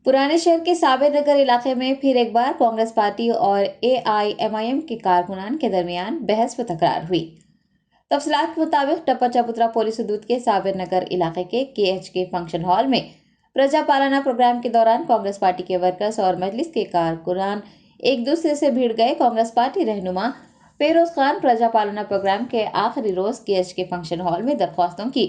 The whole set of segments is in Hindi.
पुराने शहर के साबिर नगर इलाके में फिर एक बार कांग्रेस पार्टी और एआईएमआईएम के कारकुनान के दरमियान बहस व तकरार हुई। तफसीलात के मुताबिक टप्पा चबूतरा पुलिस हदूद के साबिर नगर इलाके के केएचके फंक्शन हॉल में प्रजा पालना प्रोग्राम के दौरान कांग्रेस पार्टी के वर्कर्स और मजलिस के कारकुनान एक दूसरे से भिड़ गए। कांग्रेस पार्टी रहनुमा फेरोज खान प्रजा पालना प्रोग्राम के आखिरी रोज केएचके फंक्शन हॉल में दरख्वास्तों की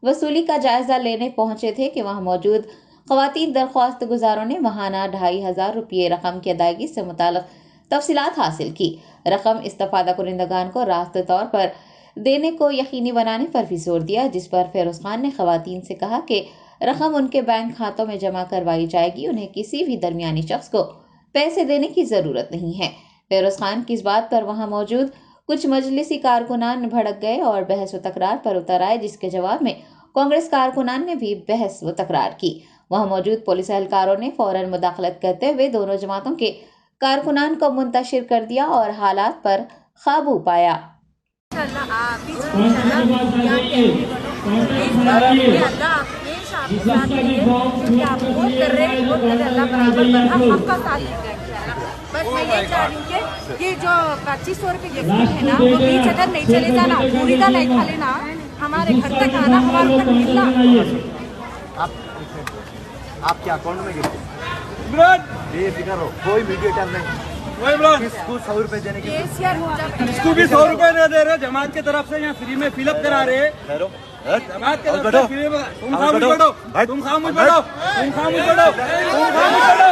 वसूली का जायजा लेने पहुंचे थे कि वहां मौजूद खवातीन दरख्वास्त गुजारों ने महाना 2500 रुपये रकम की अदायगी से मुताल्लिक तफसीलात हासिल की। रकम इस्तफादा कुनिंदगान को रास्ते तौर पर देने को यकीनी बनाने पर भी जोर दिया, जिस पर फेरोज खान ने खवातीन से कहा कि रकम उनके बैंक खातों में जमा करवाई जाएगी, उन्हें किसी भी दरमियानी शख्स को पैसे देने की जरूरत नहीं है। फेरोज खान की इस बात पर वहां मौजूद कुछ मजलिसी कारकुनान भड़क गए और बहस व तकरार पर उतर आए, जिसके जवाब में कांग्रेस कारकुनान ने भी बहस व तकरार की। वहां मौजूद पुलिस एहलकारों ने फौरन मुदाखलत करते हुए दोनों जमातों के कारकुनान को मुंतशिर कर दिया और हालात पर काबू पाया। बस मैं ये चाह रही हूँ कि जो 2500 रुपये यकीन है ना, वो बीच अगर नहीं चले जाना, पूरी का नहीं खा लेना, हमारे घर तक आना, हमारे तक मिलना। आप क्या अकाउंट में गिरते बेफिक्र हो, कोई मीडिएटर नहीं। किसको 100 रुपए देने की? इसको भी 100 रुपए नहीं दे रहे, जमात की तरफ से यहाँ फ्री में फिलअप करा रहे। जमात की तरफ से फ्री में। तुम खामोश बैठो, तुम खामोश बैठो, तुम खामोश बैठो, तुम खामोश बैठो।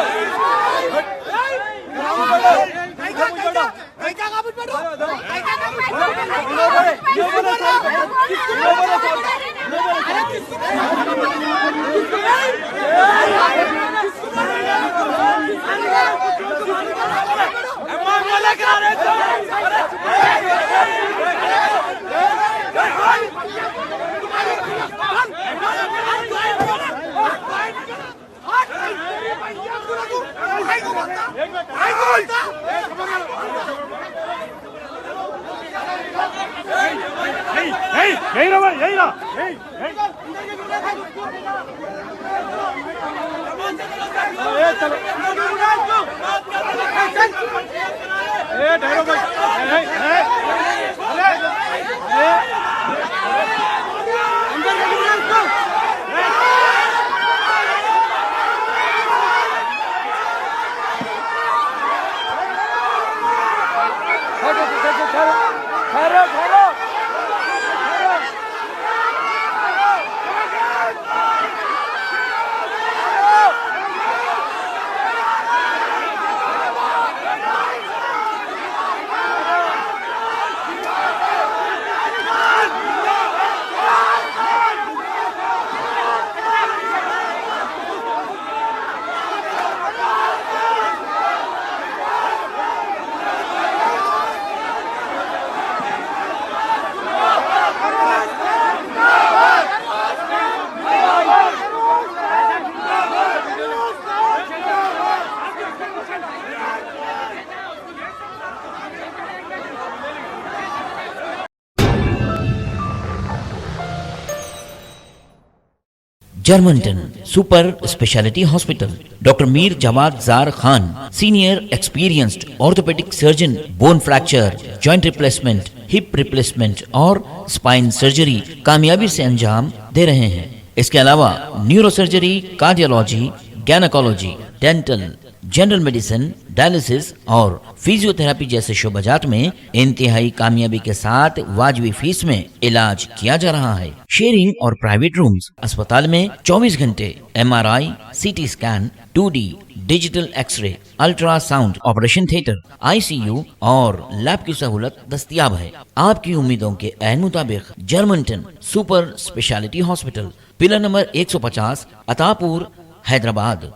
यही रहा, यही रहा, चलो ठहरो जर्मनटन super speciality hospital, doctor Mir Jawad Zar Khan, senior experienced orthopaedic surgeon, bone fracture, joint replacement, hip replacement और स्पाइन सर्जरी कामयाबी से अंजाम दे रहे हैं। इसके अलावा neuro surgery, cardiology, gynaecology, dental, general medicine, dialysis और फिजियोथेरेपी जैसे शोबाजात में इंतहाई कामयाबी के साथ वाजिबी फीस में इलाज किया जा रहा है। शेयरिंग और प्राइवेट रूम्स, अस्पताल में 24 घंटे MRI, CT scan, 2D digital X-ray, ultrasound, operation theatre, ICU और लैब की सहूलत दस्तयाब है। आपकी उम्मीदों के ऐन मुताबिक Germanten super speciality hospital, pillar number 150, Attapur, Hyderabad.